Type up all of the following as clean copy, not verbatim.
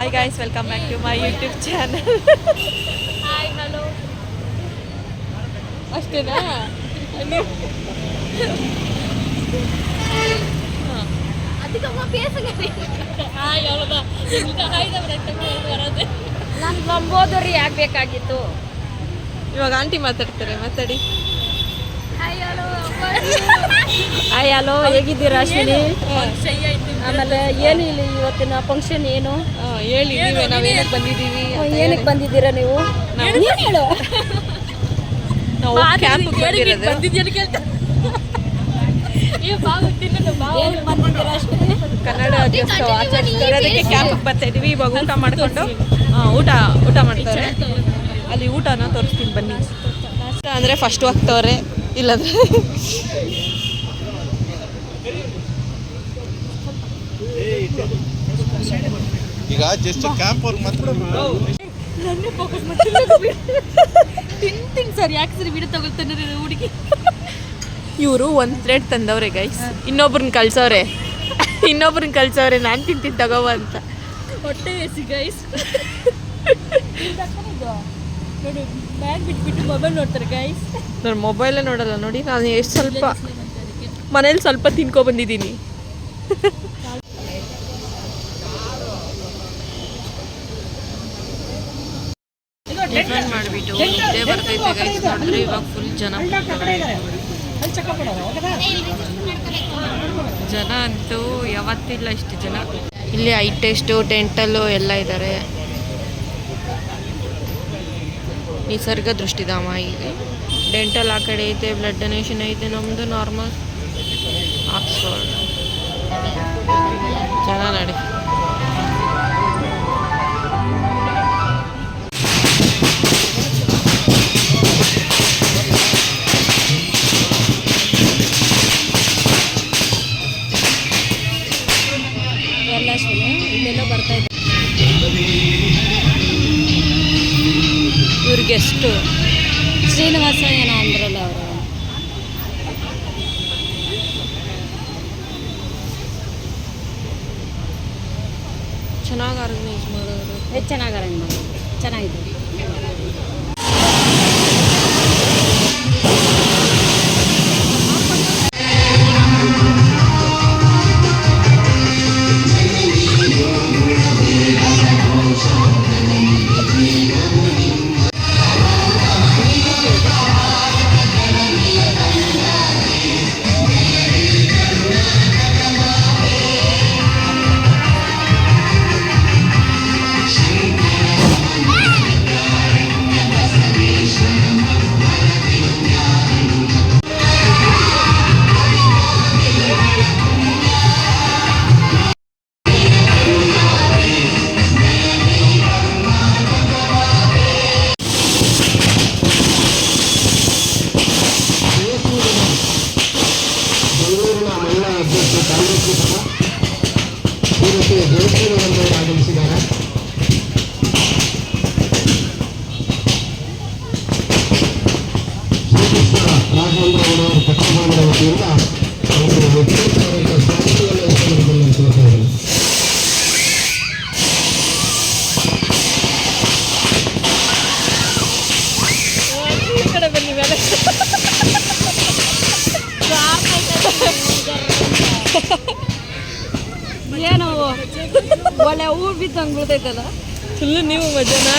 Hi guys, welcome back to my YouTube channel. Hi, hello. ಅಷ್ಟೇನಾ? அதிகமா பேசுங்க. Hi ಅவ்வளೋದ ಈಗ ಹಾಯ್ದ ಬರುತ್ತೆ ನಾನು ನಂಬೋದವ್ರು ಯಾಕೆ ಬೇಕಾಗಿತ್ತು. ಇವಾಗ ಆಂಟಿ ಮಾತಾಡ್ತಾರೆ, ಮಾತಾಡಿ. ಹಾಯ್ ಹಲೋ ಹಾಯ್ ಹಲೋ, ಹೇಗಿದ್ದೀರಾ ಅಶ್ವಿನಿ? ಆಮೇಲೆ ಏನು ಇಲ್ಲಿ ಇವತ್ತಿನ ಫಂಕ್ಷನ್ ಏನು ಹೇಳಿ, ನೀವೇ ನಾವೇನಕ್ಕೆ ಬಂದಿದ್ದೀವಿ? ಏನಕ್ಕೆ ಬಂದಿದ್ದೀರಾ ನೀವು? ನೀನು ಹೇಳು. ನಾವು ಕ್ಯಾಂಪ್ಗೆ ಬಂದಿರೋದು. ಏನಕ್ಕೆ ಬಂದಿದ್ದೀರಾ ಅಶ್ವಿನಿ? ಕನ್ನಡ ರಾಜ್ಯೋತ್ಸವ ಆಚರಿಸ್ತಾರೆ, ಅದಕ್ಕೆ ಕ್ಯಾಂಪ್ಗೆ ಬರ್ತಾ ಇದೀವಿ. ಇವಾಗ ಊಟ ಮಾಡಿಕೊಂಡು ಊಟ ಮಾಡ್ತಾರೆ. ಅಲ್ಲಿ ಊಟನ ತೋರಿಸ್ತೀನಿ ಬನ್ನಿ. ಅಂದರೆ ಫಸ್ಟ್ ಹೋಗ್ತವ್ರೆ, ಇಲ್ಲಂದ್ರೆ ಈಗ ಜಸ್ಟ್ ಕ್ಯಾಂಪ್ ಅವ್ರಿಗೆ ಮಾತ್ರ ನನ್ನೇ ಫೋಕಸ್ ಮಾಡ್ತಿಲ್ಲ. ತಿಂತೀನಿ ಸರ್, ಯಾಕೆ ಸರಿ ವಿಡಿಯೋ ತಗೊಳ್ತಾನೆ ಹುಡುಗಿ. ಇವರು ಒಂದು ಥ್ರೆಡ್ ತಂದವ್ರೆ ಗೈಸ್, ಇನ್ನೊಬ್ರನ್ನ ಕಳ್ಸವ್ರೆ ನಾನು ತಿಂತೀನಿ ತಗೋವ ಅಂತ. ಹೊಟ್ಟೆ ಎಸಿ ಗೈಸ್. ನೋಡಿ ಬ್ಯಾಗ್ ಬಿಟ್ಬಿಟ್ಟು ಮೊಬೈಲ್ ನೋಡ್ತಾರೆ ಗೈಸ್. ನಾನು ಮೊಬೈಲೇ ನೋಡಲ್ಲ ನೋಡಿ. ನಾನು ಎಷ್ಟು ಸ್ವಲ್ಪ ಮನೇಲಿ ಸ್ವಲ್ಪ ತಿನ್ಕೊಬಂದಿದ್ದೀನಿ. ಟಿಫನ್ ಮಾಡಿಬಿಟ್ಟು ನಿದ್ದೆ ಬರ್ತೈತೆ ಗೈಸ್. ನೋಡಿದ್ರೆ ಇವಾಗ ಫುಲ್ ಜನ ಅಂತೂ ಯಾವತ್ತಿಲ್ಲ ಇಷ್ಟು ಜನ. ಇಲ್ಲಿ ಐ ಟೆಸ್ಟು, ಡೆಂಟಲ್ಲು ಎಲ್ಲ ಇದ್ದಾರೆ. ನಿಸರ್ಗ ದೃಷ್ಟಿಧಾಮ ಇದೆ. ಡೆಂಟಲ್ ಆ ಕಡೆ ಐತೆ, ಬ್ಲಡ್ ಡೊನೇಷನ್ ಐತೆ, ನಮ್ಮದು ನಾರ್ಮಲ್ ಆಕ್ಸ್ಫರ್ಡ್. ಜನ ನೋಡಿ. ಎಲ್ಲ ಅಶ್ವಿನಿ ಇಲ್ಲೆಲ್ಲ ಬರ್ತಾ ಇದೆ. ಇವ್ರಿಗೆ ಎಷ್ಟು ಶ್ರೀನಿವಾಸ ಏನೋ ಅಂದ್ರಲ್ಲ ಅವರು. ಚೆನ್ನಾಗಿ ಆರ್ಗನೈಸ್ ಮಾಡೋರು. ಚೆನ್ನಾಗಿ ಅರೇಂಜ್ ಮಾಡೋದು, ಚೆನ್ನಾಗಿದೆ. ಆಗಮಿಸಿದ್ದಾರೆ. ಶ್ರೀಕೃಷ್ಣ ರಾಘವೇಂದ್ರ ಅವರ ಪಕ್ಷಭವನದ ವತಿಯಿಂದ ಅವರು ವ್ಯಕ್ತಿತ್ವದ ಸ್ವಾಗತವನ್ನು ತೋರ್ತಾರೆ. ಏನು ಒಳ್ಳೆ ಹೂ ಬಿದ್ದಂಗೆ ಬೀಳ್ತೈತಲ್ಲ. ಫುಲ್ಲು ನೀವು ಮಜಾನಾ.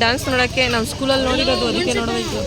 ಡ್ಯಾನ್ಸ್ ನೋಡೋಕ್ಕೆ ನಾವು ಸ್ಕೂಲಲ್ಲಿ ನೋಡಿರೋದು, ಅದಕ್ಕೆ ನೋಡೋದು.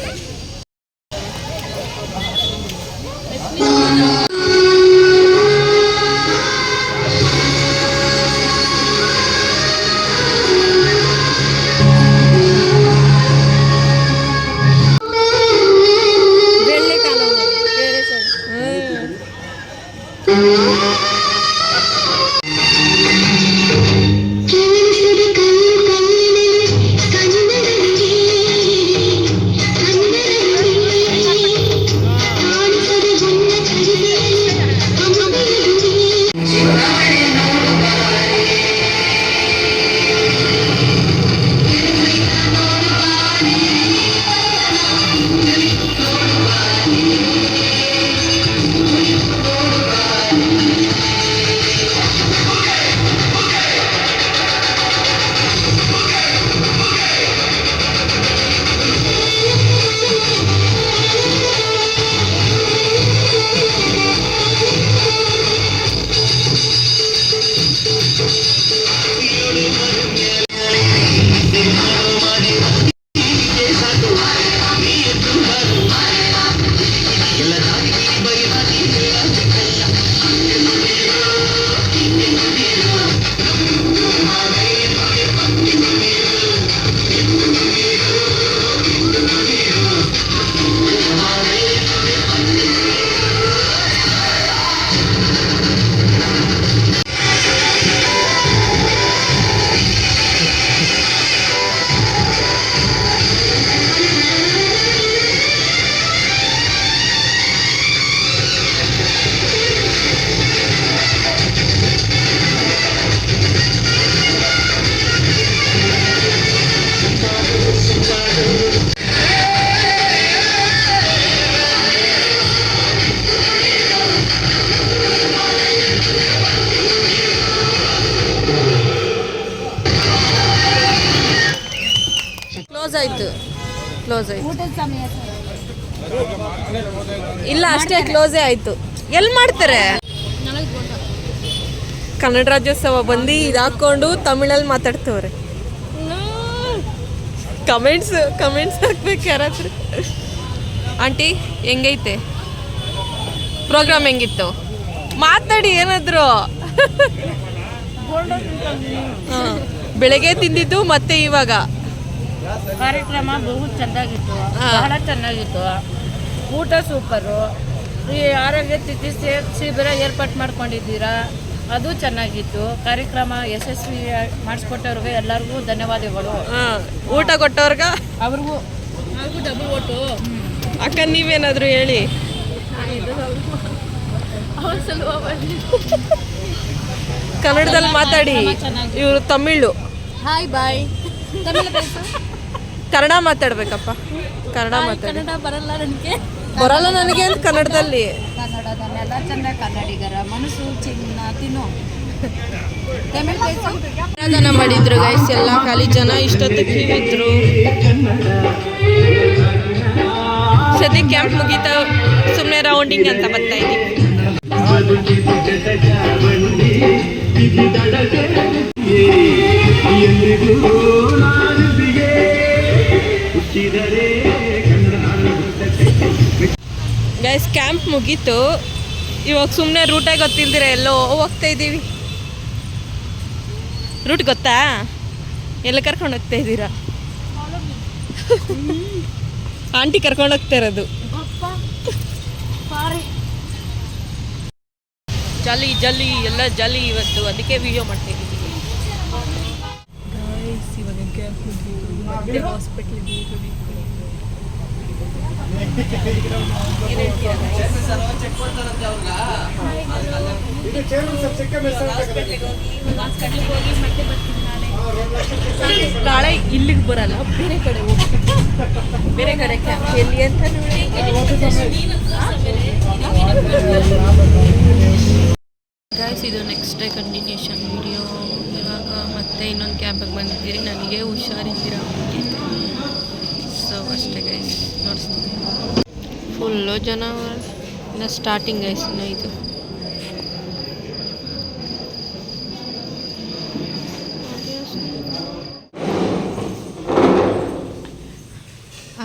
ಕ್ಲೋಸ್ ಆಯ್ತು. ಊಟದ ಸಮಯ ಸರ್. ಇಲ್ಲ ಅಷ್ಟೇ ಕ್ಲೋಸೇ ಆಯ್ತು. ಎಲ್ಲಿ ಮಾಡ್ತಾರೆ? ಕನ್ನಡ ರಾಜ್ಯೋತ್ಸವ ಬಂದು ಇದಾಕೊಂಡು ತಮಿಳಲ್ಲಿ ಮಾತಾಡ್ತವ್ರೆ. ಕಮೆಂಟ್ಸ್ ಹಾಕ್ಬೇಕು ಯಾರಾದ್ರೂ. ಆಂಟಿ ಹೆಂಗೈತೆ ಪ್ರೋಗ್ರಾಮ್? ಹೆಂಗಿತ್ತು ಮಾತಾಡಿ ಏನಾದ್ರು. ಹಾಂ, ಬೆಳಗ್ಗೆ ತಿಂದಿದ್ದು ಮತ್ತೆ ಇವಾಗ ಕಾರ್ಯಕ್ರಮ ಬಹು ಚೆನ್ನಾಗಿತ್ತು, ಬಹಳ ಚೆನ್ನಾಗಿತ್ತು. ಊಟ ಸೂಪರು. ಈ ಆರೋಗ್ಯ ಚಿಕಿತ್ಸೆ ಶಿಬಿರ ಏರ್ಪಾಟ್ ಮಾಡ್ಕೊಂಡಿದ್ದೀರಾ, ಅದು ಚೆನ್ನಾಗಿತ್ತು. ಕಾರ್ಯಕ್ರಮ ಯಶಸ್ವಿ ಮಾಡಿಸ್ಕೊಟ್ಟವ್ರಿಗೆ ಎಲ್ಲರಿಗೂ ಧನ್ಯವಾದಗಳು. ಊಟ ಕೊಟ್ಟವ್ರಗ ಅವ್ರಿಗೂ ಡಬಲ್ ಓಟು. ಅಕ್ಕ ನೀವೇನಾದರೂ ಹೇಳಿ. ಕನ್ನಡದಲ್ಲಿ ಮಾತಾಡಿ. ಇವರು ತಮಿಳು. Hi bye. ಕನ್ನಡ ಮಾತಾಡ್ಬೇಕಪ್ಪ. ಕನ್ನಡ ಮಾತಾಡಿ. ಕನ್ನಡ ಬರಲ್ಲ ನನಗೆ. ಬರಲ್ಲ ನನಗೆ ಅಂತ ಕನ್ನಡದಲ್ಲಿ. ಕನ್ನಡದಲ್ಲೆಲ್ಲ ಚಂದ ಕನ್ನಡಿಗರ ಮನಸ್ಸು ಚಿನ್ನ ತಿನ್ನು. ಜನ ಮಾಡಿದ್ರು ಗೈಸ್, ಎಲ್ಲ ಖಾಲಿ ಜನ ಇಷ್ಟೊತ್ತಿಗೆ ಇದ್ರು. ಸದ್ಯ ಕ್ಯಾಂಪ್ ಮುಗೀತ, ಸುಮ್ಮನೆ ರೌಂಡಿಂಗ್ ಅಂತ ಬರ್ತಾ ಇದ್ದೀವಿ. ಗೈಸ್ ಕ್ಯಾಂಪ್ ಮುಗೀತು. ಇವಾಗ ಸುಮ್ಮನೆ ರೂಟೇ ಗೊತ್ತಿಲ್ದಿರ ಎಲ್ಲೋ ಹೋಗ್ತಾ ಇದ್ದೀವಿ. ರೂಟ್ ಗೊತ್ತಾ? ಎಲ್ಲ ಕರ್ಕೊಂಡು ಹೋಗ್ತಾ ಇದ್ದೀರಾ? ಆಂಟಿ ಕರ್ಕೊಂಡು ಹೋಗ್ತಾ ಇರೋದು. ಜಾಲಿ ಜಾಲಿ ಎಲ್ಲ ಜಾಲಿ ಇವತ್ತು, ಅದಕ್ಕೆ ವಿಡಿಯೋ ಮಾಡ್ತಾ ಇದ್ದೀವಿ. ಇವಾಗ ಕ್ಯಾಂಪ್ ಮುಗೀತು, ಮತ್ತೆ ಹಾಸ್ಪಿಟ್ಲಿಗೆ ನಾಳೆ ಇಲ್ಲಿಗೆ ಬರಲ್ಲ, ಬೇರೆ ಕಡೆ ಹೋಗ್ತೀವಿ. ಬೇರೆ ಕಡೆ ಕ್ಯಾಂಪ್ ಎಲ್ಲಿ ಅಂತ ನೋಡಿ. ಗೈಸ್ ಇದು ನೆಕ್ಸ್ಟ್ ಡೇ ಕಂಟಿನ್ಯೂಷನ್ ವಿಡಿಯೋ. ಇವಾಗ ಮತ್ತೆ ಇನ್ನೊಂದು ಕ್ಯಾಂಪಿಗೆ ಬಂದಿದ್ದೀರಿ. ನನಗೆ ಹುಷಾರಿದ್ದೀರಾ ಸೊ ಅಷ್ಟೇ ಗೈಸ್, ನೋಡಿಸ್ತೀನಿ. ಫುಲ್ಲು ಜನ ಇನ್ನು ಸ್ಟಾರ್ಟಿಂಗ್ ಗೈಸ್. ಇನ್ನು ಇದು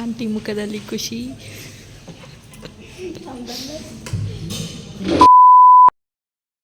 ಆಂಟಿ ಮುಖದಲ್ಲಿ ಖುಷಿ.